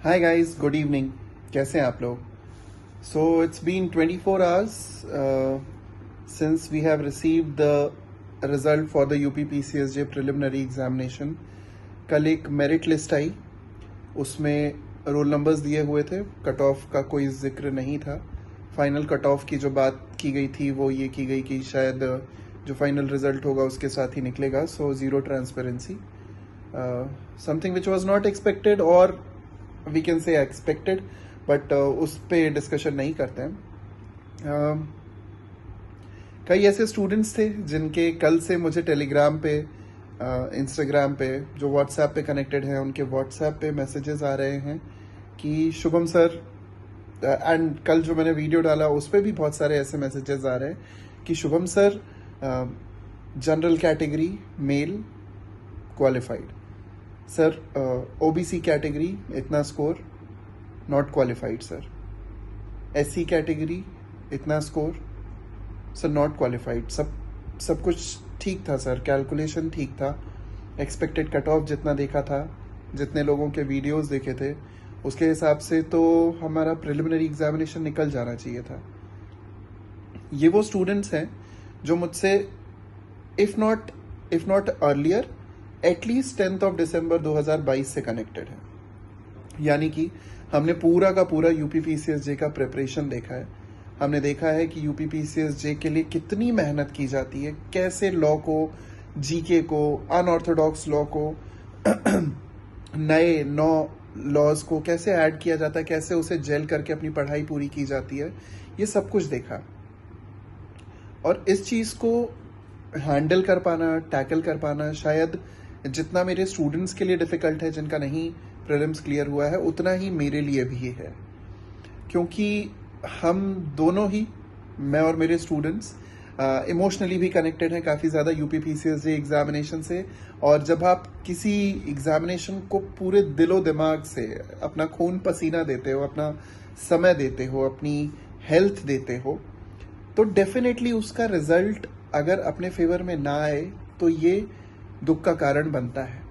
Hi guys, good evening. कैसे हैं आप लोग? So it's been 24 hours since we have received the result for the UP PCSJ preliminary examination. कल एक merit list आई, उसमें roll numbers दिए हुए थे, कट ऑफ का कोई जिक्र नहीं था। फाइनल कट ऑफ की जो बात की गई थी वो ये की गई कि शायद जो फाइनल रिजल्ट होगा उसके साथ ही निकलेगा। So zero transparency, something which was not expected, और we can say expected, but उस पे डिस्कशन नहीं करते हैं। कई ऐसे स्टूडेंट्स थे जिनके कल से मुझे टेलीग्राम पे, इंस्टाग्राम पे, जो व्हाट्सएप पे कनेक्टेड हैं, उनके व्हाट्सएप पे मैसेजेस आ रहे हैं कि शुभम सर, एंड कल जो मैंने वीडियो डाला उस पर भी बहुत सारे ऐसे मैसेजेस आ रहे हैं कि Shubham sir, general category male qualified, sir OBC category इतना score not qualified, sir SC category इतना स्कोर, सर नॉट क्वालिफाइड। सब कुछ ठीक था सर, कैलकुलेशन ठीक था, एक्सपेक्टेड कट ऑफ जितना देखा था, जितने लोगों के वीडियोस देखे थे उसके हिसाब से तो हमारा प्रिलिमिनरी एग्जामिनेशन निकल जाना चाहिए था। ये वो स्टूडेंट्स हैं जो मुझसे if not earlier at least 10th of December 2022 से कनेक्टेड है। यानी कि हमने पूरा का पूरा यूपी पीसीएसजे का प्रिपरेशन देखा है। हमने देखा है कि यूपी पीसीएसजे के लिए कितनी मेहनत की जाती है, कैसे लॉ को, जीके को, अनऑर्थोडॉक्स लॉ को, नए लॉज को कैसे ऐड किया जाता है, कैसे उसे जेल करके अपनी पढ़ाई पूरी की जाती है, ये सब कुछ देखा। और इस चीज़ को हैंडल कर पाना, टैकल कर पाना, शायद जितना मेरे स्टूडेंट्स के लिए डिफ़िकल्ट है जिनका नहीं प्रीलिम्स क्लियर हुआ है, उतना ही मेरे लिए भी है। क्योंकि हम दोनों ही, मैं और मेरे स्टूडेंट्स, इमोशनली भी कनेक्टेड हैं काफ़ी ज़्यादा यूपी पीसीएसजे एग्जामिनेशन से। और जब आप किसी एग्जामिनेशन को पूरे दिलो दिमाग से अपना खून पसीना देते हो, अपना समय देते हो, अपनी हेल्थ देते हो, तो डेफिनेटली उसका रिजल्ट अगर अपने फेवर में ना आए तो ये दुख का कारण बनता है।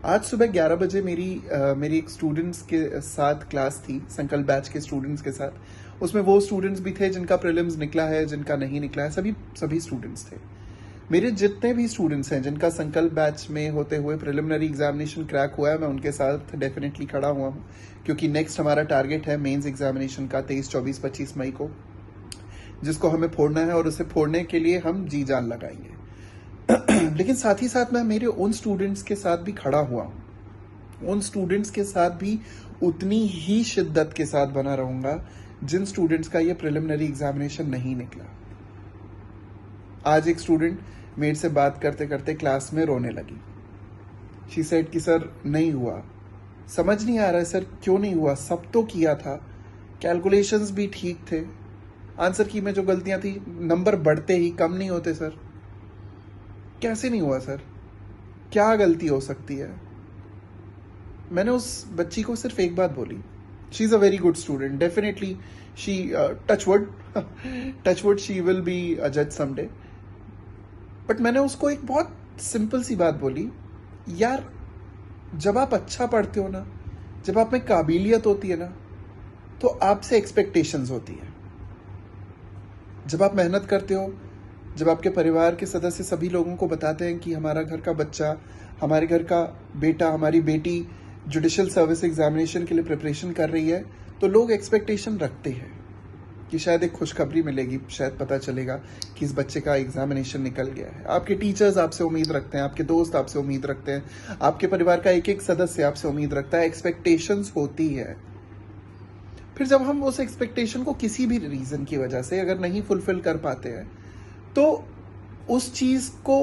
आज सुबह 11 बजे मेरी एक स्टूडेंट्स के साथ क्लास थी, संकल्प बैच के स्टूडेंट्स के साथ। उसमें वो स्टूडेंट्स भी थे जिनका प्रीलिम्स निकला है, जिनका नहीं निकला है, सभी स्टूडेंट्स थे। मेरे जितने भी स्टूडेंट्स हैं जिनका संकल्प बैच में होते हुए प्रिलिमिनरी एग्जामिनेशन क्रैक हुआ है, मैं उनके साथ डेफिनेटली खड़ा हुआ हूँ। क्योंकि नेक्स्ट हमारा टारगेट है मेंस एग्जामिनेशन का 23, 24, 25 मई को, जिसको हमें फोड़ना है, और उसे फोड़ने के लिए हम जी जान लगाएंगे। लेकिन साथ ही साथ मैं मेरे उन स्टूडेंट्स के साथ भी खड़ा हुआ हूँ, उन स्टूडेंट्स के साथ भी उतनी ही शिद्दत के साथ बना रहूंगा जिन स्टूडेंट्स का ये प्रिलिमिनरी एग्जामिनेशन नहीं निकला। आज एक स्टूडेंट मेरे से बात करते करते क्लास में रोने लगी। शी सेड कि सर नहीं हुआ, समझ नहीं आ रहा है सर क्यों नहीं हुआ, सब तो किया था, कैलकुलेशंस भी ठीक थे, आंसर की में जो गलतियां थी, नंबर बढ़ते ही कम नहीं होते सर, कैसे नहीं हुआ सर, क्या गलती हो सकती है? मैंने उस बच्ची को सिर्फ एक बात बोली, she is a very good student, definitely she touch wood she will be a जज समडे। बट मैंने उसको एक बहुत सिंपल सी बात बोली, यार जब आप अच्छा पढ़ते हो ना, जब आप में काबिलियत होती है ना, तो आपसे एक्सपेक्टेशंस होती है। जब आप मेहनत करते हो, जब आपके परिवार के सदस्य सभी लोगों को बताते हैं कि हमारा घर का बच्चा, हमारे घर का बेटा, हमारी बेटी जुडिशियल सर्विस एग्जामिनेशन के लिए प्रिपरेशन कर रही है, तो लोग एक्सपेक्टेशन रखते हैं कि शायद एक खुशखबरी मिलेगी, शायद पता चलेगा कि इस बच्चे का एग्जामिनेशन निकल गया है। आपके टीचर्स आपसे उम्मीद रखते हैं, आपके दोस्त आपसे उम्मीद रखते हैं, आपके परिवार का एक एक सदस्य आपसे उम्मीद रखता है, एक्सपेक्टेशंस होती है। फिर जब हम उस एक्सपेक्टेशन को किसी भी रीज़न की वजह से अगर नहीं फुलफिल कर पाते हैं, तो उस चीज़ को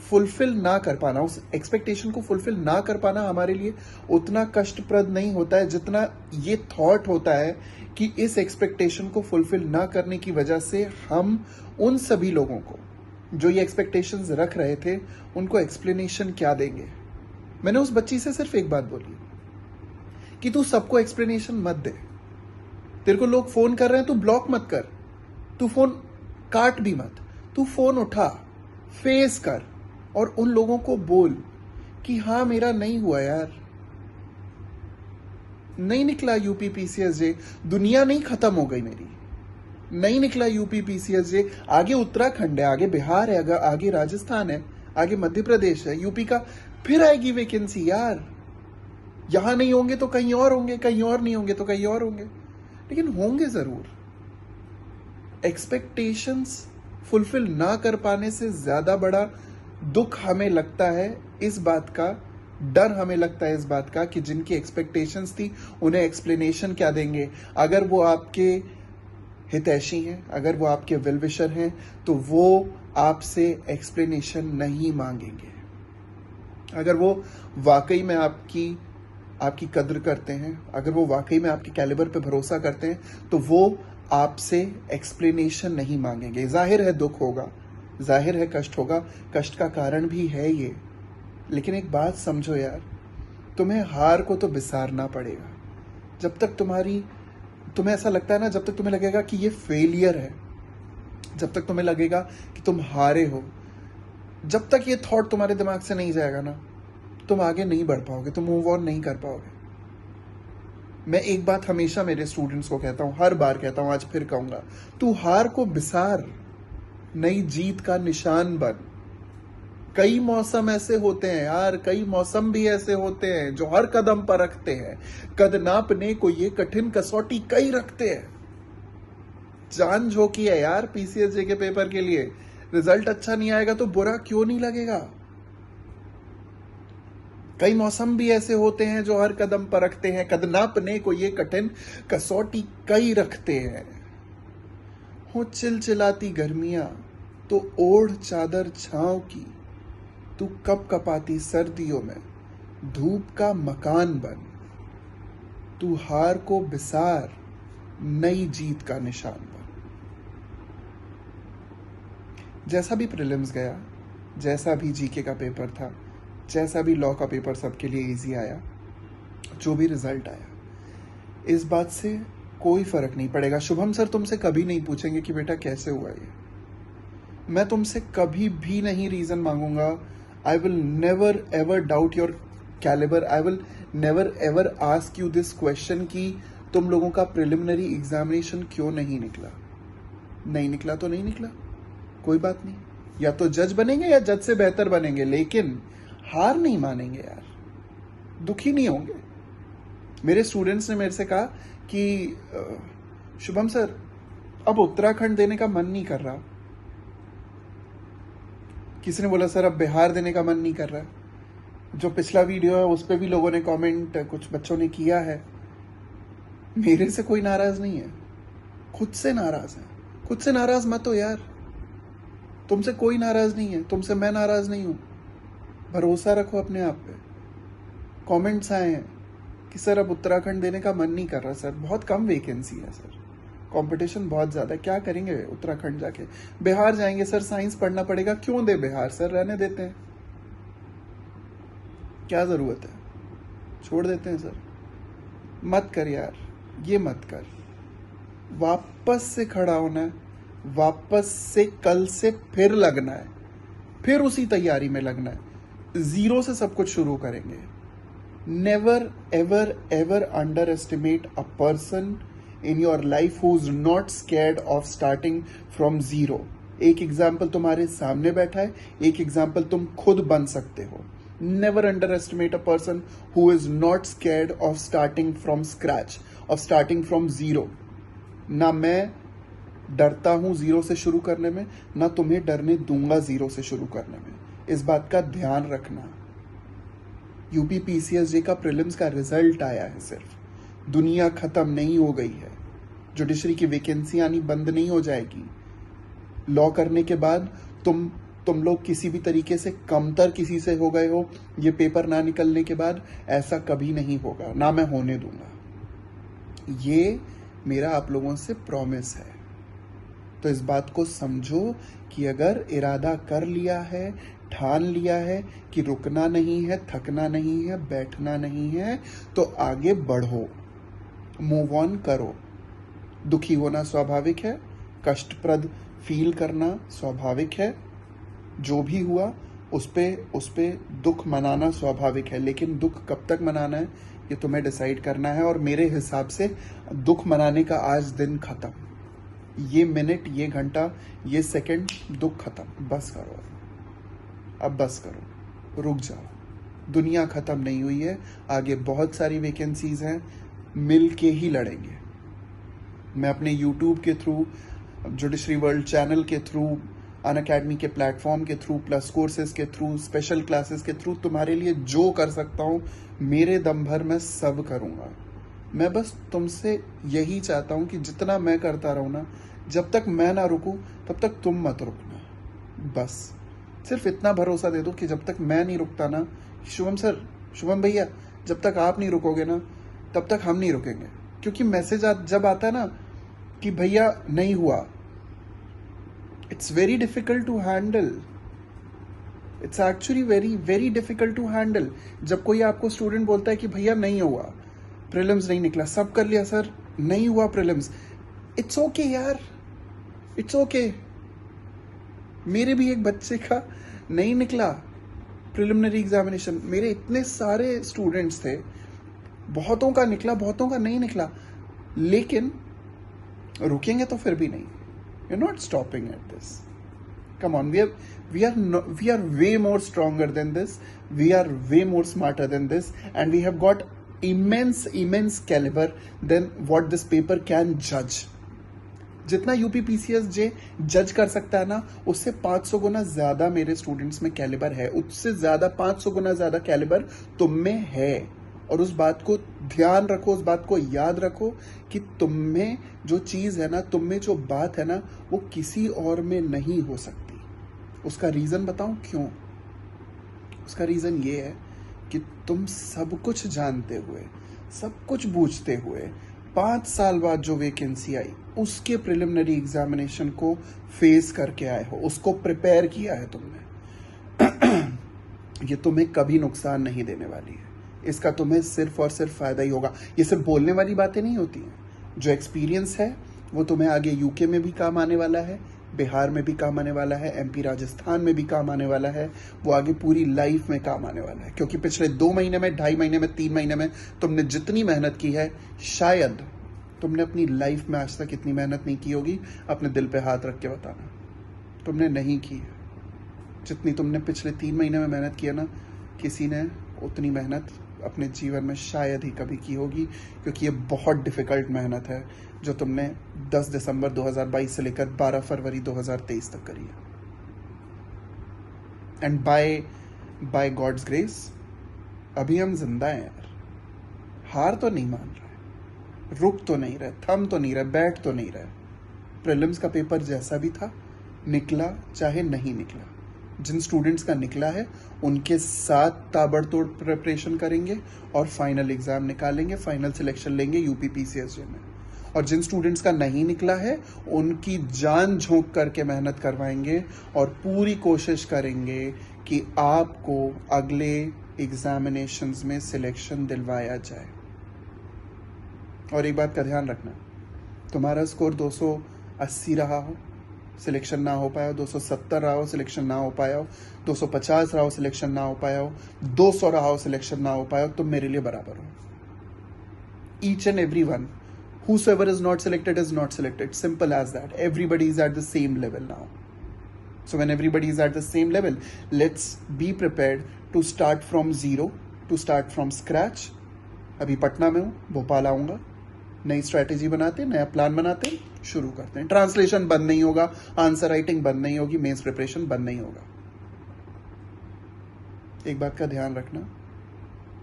फुलफिल ना कर पाना, उस एक्सपेक्टेशन को फुलफिल ना कर पाना हमारे लिए उतना कष्टप्रद नहीं होता है जितना ये थॉट होता है कि इस एक्सपेक्टेशन को फुलफिल ना करने की वजह से हम उन सभी लोगों को जो ये एक्सपेक्टेशंस रख रहे थे उनको एक्सप्लेनेशन क्या देंगे। मैंने उस बच्ची से सिर्फ एक बात बोली कि तू सबको एक्सप्लेनेशन मत दे, तेरे को लोग फोन कर रहे हैं, तू ब्लॉक मत कर, तू फोन काट भी मत, तू फोन उठा, फेस कर और उन लोगों को बोल कि हाँ मेरा नहीं हुआ यार, नहीं निकला यूपी पीसीएसजे, दुनिया नहीं खत्म हो गई मेरी। नहीं निकला यूपी पीसीएसजे, आगे उत्तराखंड है, आगे बिहार है, आगे राजस्थान है, आगे मध्य प्रदेश है, यूपी का फिर आएगी वैकेंसी यार। यहां नहीं होंगे तो कहीं और होंगे, कहीं और नहीं होंगे तो कहीं और होंगे, लेकिन होंगे जरूर। एक्सपेक्टेशंस फुलफिल ना कर पाने से ज्यादा बड़ा दुख हमें लगता है इस बात का, डर हमें लगता है इस बात का कि जिनकी एक्सपेक्टेशंस थी उन्हें एक्सप्लेनेशन क्या देंगे। अगर वो आपके हितैषी हैं, अगर वो आपके वेल विशर हैं, तो वो आपसे एक्सप्लेनेशन नहीं मांगेंगे। अगर वो वाकई में आपकी कद्र करते हैं, अगर वो वाकई में आपके कैलिबर पे भरोसा करते हैं, तो वो आपसे एक्सप्लेनेशन नहीं मांगेंगे। जाहिर है दुख होगा, जाहिर है कष्ट होगा, कष्ट का कारण भी है ये, लेकिन एक बात समझो यार, तुम्हें हार को तो बिसारना पड़ेगा। जब तक तुम्हें ऐसा लगता है ना, जब तक तुम्हें लगेगा कि ये फेलियर है, जब तक तुम्हें लगेगा कि तुम हारे हो, जब तक ये थॉट तुम्हारे दिमाग से नहीं जाएगा ना, तुम आगे नहीं बढ़ पाओगे, तुम मूव ऑन नहीं कर पाओगे। मैं एक बात हमेशा मेरे स्टूडेंट्स को कहता हूं, हर बार कहता हूं, आज फिर कहूंगा, तू हार को बिसार, नई जीत का निशान बन। कई मौसम ऐसे होते हैं यार, कई मौसम भी ऐसे होते हैं जो हर कदम पर रखते हैं, कद नापने को ये कठिन कसौटी कई रखते हैं। जान झोंकी है यार पीसीएसजे के पेपर के लिए, रिजल्ट अच्छा नहीं आएगा तो बुरा क्यों नहीं लगेगा। कई मौसम भी ऐसे होते हैं जो हर कदम पर रखते हैं, कद नापने को ये कठिन कसौटी कई रखते हैं। हो चिलचिलाती गर्मियां तो ओढ़ चादर छांव की, तू कप कपाती सर्दियों में धूप का मकान बन। तू हार को बिसार, नई जीत का निशान बन। जैसा भी प्रीलिम्स गया, जैसा भी जीके का पेपर था, जैसा भी लॉ का पेपर सबके लिए इजी आया, जो भी रिजल्ट आया, इस बात से कोई फर्क नहीं पड़ेगा। शुभम सर तुमसे कभी नहीं पूछेंगे कि बेटा कैसे हुआ ये, मैं तुमसे कभी भी नहीं रीजन मांगूंगा। I will never ever doubt your calibre, I will never ever ask you this question कि तुम लोगों का प्रिलिमिनरी एग्जामिनेशन क्यों नहीं निकला। नहीं निकला तो नहीं निकला, कोई बात नहीं, या तो जज बनेंगे या जज से बेहतर बनेंगे, लेकिन हार नहीं मानेंगे यार, दुखी नहीं होंगे। मेरे स्टूडेंट्स ने मेरे से कहा कि शुभम सर अब उत्तराखंड देने का मन नहीं कर रहा, किसी ने बोला सर अब बिहार देने का मन नहीं कर रहा। जो पिछला वीडियो है उस पर भी लोगों ने कमेंट, कुछ बच्चों ने किया है। मेरे से कोई नाराज नहीं है, खुद से नाराज है। खुद से नाराज मत हो यार, तुमसे कोई नाराज नहीं है, तुमसे मैं नाराज नहीं हूं। भरोसा रखो अपने आप पे। कमेंट्स आए हैं कि सर अब उत्तराखंड देने का मन नहीं कर रहा सर, बहुत कम वैकेंसी है सर, कंपटीशन बहुत ज्यादा है, क्या करेंगे उत्तराखंड जाके। बिहार जाएंगे सर, साइंस पढ़ना पड़ेगा, क्यों दे बिहार सर, रहने देते हैं, क्या जरूरत है, छोड़ देते हैं सर। मत कर यार, ये मत कर, वापस से खड़ा होना है, वापस से कल से फिर लगना है, फिर उसी तैयारी में लगना है, जीरो से सब कुछ शुरू करेंगे। Never ever ever under estimate a person in your life who's not scared of starting from zero। एक एग्जाम्पल तुम्हारे सामने बैठा है, एक एग्जाम्पल तुम खुद बन सकते हो। Never underestimate a person who is not scared of starting from scratch, of starting from zero। ना मैं डरता हूं जीरो से शुरू करने में, ना तुम्हें डरने दूंगा जीरो से शुरू करने में, इस बात का ध्यान रखना। यूपी पीसीएसजे का प्रीलिम्स का रिजल्ट आया है, सिर्फ दुनिया खत्म नहीं हो गई है, जुडिशरी की वैकेंसी आनी बंद नहीं हो जाएगी। लॉ करने के बाद तुम लोग किसी भी तरीके से कमतर किसी से हो गए हो, ये पेपर ना निकलने के बाद ऐसा कभी नहीं होगा, ना मैं होने दूंगा। ये मेरा आप लोगों से प्रॉमिस है। तो इस बात को समझो कि अगर इरादा कर लिया है, ठान लिया है कि रुकना नहीं है, थकना नहीं है, बैठना नहीं है, तो आगे बढ़ो, मूव ऑन करो। दुखी होना स्वाभाविक है, कष्टप्रद फील करना स्वाभाविक है, जो भी हुआ उस पे दुख मनाना स्वाभाविक है, लेकिन दुख कब तक मनाना है ये तुम्हें डिसाइड करना है। और मेरे हिसाब से दुख मनाने का आज दिन खत्म, ये मिनट, ये घंटा, ये सेकंड, दुख खत्म। बस करो अब, बस करो, रुक जाओ। दुनिया खत्म नहीं हुई है, आगे बहुत सारी वैकेंसीज हैं, मिल के ही लड़ेंगे। मैं अपने यूट्यूब के थ्रू, जुडिशरी वर्ल्ड चैनल के थ्रू, अनअकैडमी के प्लेटफॉर्म के थ्रू, प्लस कोर्सेज के थ्रू, स्पेशल क्लासेस के थ्रू तुम्हारे लिए जो कर सकता हूँ मेरे दम भर मैं सब करूँगा। मैं बस तुमसे यही चाहता हूँ कि जितना मैं करता रहूँ ना, जब तक मैं ना रुकूँ तब तक तुम मत रुकना। बस सिर्फ इतना भरोसा दे दो कि जब तक मैं नहीं रुकता ना, शुभम सर, शुभम भैया, जब तक आप नहीं रुकोगे ना तब तक हम नहीं रुकेंगे। क्योंकि मैसेज जब आता है ना कि भैया नहीं हुआ, it's very difficult to handle. It's actually very difficult to handle. जब कोई आपको स्टूडेंट बोलता है कि भैया नहीं हुआ, प्रीलिम्स नहीं निकला, सब कर लिया सर, नहीं हुआ प्रीलिम्स, इट्स ओके यार, इट्स ओके। मेरे भी एक बच्चे का नहीं निकला प्रिलिमिनरी एग्जामिनेशन, मेरे इतने सारे स्टूडेंट्स थे, बहुतों का निकला, बहुतों का नहीं निकला, लेकिन रुकेंगे तो फिर भी नहीं। We're not stopping at this. Come on, we are way more stronger than this. We are way more smarter than this, and we have got immense caliber than what this paper can judge. जितना UPPCS जे जज कर सकता है ना, उससे 500 गुना ज्यादा मेरे students में कैलिबर है, उससे ज्यादा 500 गुना ज्यादा कैलिबर तुम में है। और उस बात को ध्यान रखो, उस बात को याद रखो कि तुम में जो चीज है ना, तुम में जो बात है ना, वो किसी और में नहीं हो सकती। उसका रीजन बताऊं क्यों? उसका रीजन ये है कि तुम सब कुछ जानते हुए, सब कुछ बूझते हुए, 5 साल बाद जो वैकेंसी आई उसके प्रिलिमिनरी एग्जामिनेशन को फेस करके आए हो, उसको प्रिपेयर किया है तुमने। ये तुम्हें कभी नुकसान नहीं देने वाली है, इसका तुम्हें सिर्फ और सिर्फ फायदा ही होगा। ये सिर्फ बोलने वाली बातें नहीं होती हैं, जो एक्सपीरियंस है वो तुम्हें आगे यूके में भी काम आने वाला है, बिहार में भी काम आने वाला है, एमपी राजस्थान में भी काम आने वाला है, वो आगे पूरी लाइफ में काम आने वाला है। क्योंकि पिछले 2 महीने में, 2.5 महीने में, 3 महीने में तुमने जितनी मेहनत की है, शायद तुमने अपनी लाइफ में आज तक इतनी मेहनत नहीं की होगी। अपने दिल पे हाथ रख के बताना, तुमने नहीं की है। जितनी तुमने पिछले 3 महीने में मेहनत की है ना, किसी ने उतनी मेहनत अपने जीवन में शायद ही कभी की होगी। क्योंकि ये बहुत डिफिकल्ट मेहनत है जो तुमने 10 दिसंबर 2022 से लेकर 12 फरवरी 2023 तक करी है। एंड बाय गॉड्स ग्रेस अभी हम जिंदा हैं यार। हार तो नहीं मान रहे, रुक तो नहीं रहे, थम तो नहीं रहे, बैठ तो नहीं रहे। प्रीलिम्स का पेपर जैसा भी था निकला, चाहे नहीं निकला। जिन स्टूडेंट्स का निकला है उनके साथ ताबड़तोड़ प्रिपरेशन करेंगे और फाइनल एग्जाम निकालेंगे, फाइनल सिलेक्शन लेंगे यूपीपीसीएसजे में। और जिन स्टूडेंट्स का नहीं निकला है उनकी जान झोंक करके मेहनत करवाएंगे और पूरी कोशिश करेंगे कि आपको अगले एग्जामिनेशंस में सिलेक्शन दिलवाया जाए। और एक बात का ध्यान रखना, तुम्हारा स्कोर 280 रहा हो, सिलेक्शन ना हो पाया हो, 270 रहा हो, सिलेक्शन ना हो पाया हो, 250 रहा हो, सिलेक्शन ना हो पाया हो, 200 रहा हो, सिलेक्शन ना हो पाया हो, तुम मेरे लिए बराबर हो। Each and every one, whosoever is not selected is not selected, simple as that. Everybody is at the same level now. So when everybody is at the same level, let's be prepared to start from zero, to start from scratch. अभी पटना में हूँ, भोपाल आऊँगा, नई strategy बनाते, नया plan बनाते, शुरू करते हैं। ट्रांसलेशन बंद नहीं होगा, आंसर राइटिंग बंद नहीं होगी, मेंस प्रिपरेशन बंद नहीं होगा। एक बात का ध्यान रखना,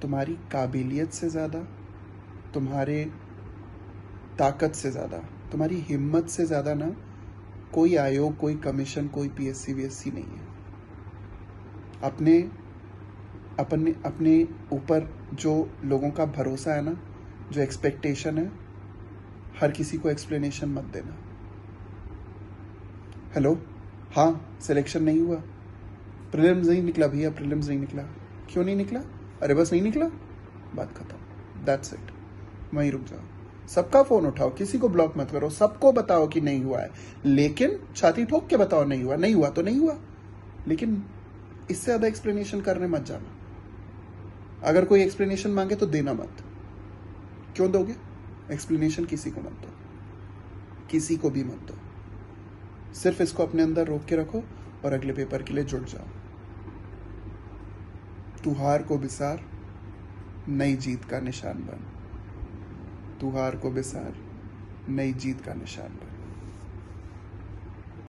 तुम्हारी काबिलियत से ज़्यादा, तुम्हारे ताकत से ज़्यादा, तुम्हारी हिम्मत से ज़्यादा ना कोई आयोग, कोई कमीशन, कोई पीएससी वीएससी नहीं है। अपने ऊपर जो लोगों का भरोसा है ना, जो एक्सपेक्टेशन है, हर किसी को एक्सप्लेनेशन मत देना। हेलो, हाँ सिलेक्शन नहीं हुआ, प्रीलिम्स नहीं निकला भैया, प्रीलिम्स नहीं निकला। क्यों नहीं निकला? अरे बस नहीं निकला, बात खत्म, दैट्स इट। वहीं रुक जाओ, सबका फोन उठाओ, किसी को ब्लॉक मत करो, सबको बताओ कि नहीं हुआ है, लेकिन छाती ठोक के बताओ नहीं हुआ। नहीं हुआ तो नहीं हुआ, लेकिन इससे ज़्यादा एक्सप्लेनेशन करने मत जाना। अगर कोई एक्सप्लेनेशन मांगे तो देना मत। क्यों दोगे? एक्सप्लेनेशन किसी को मत दो, किसी को भी मत दो। सिर्फ इसको अपने अंदर रोक के रखो और अगले पेपर के लिए जुट जाओ। तू हार को बिसार, नई जीत का निशान बन। तू हार को बिसार, नई जीत का निशान बन।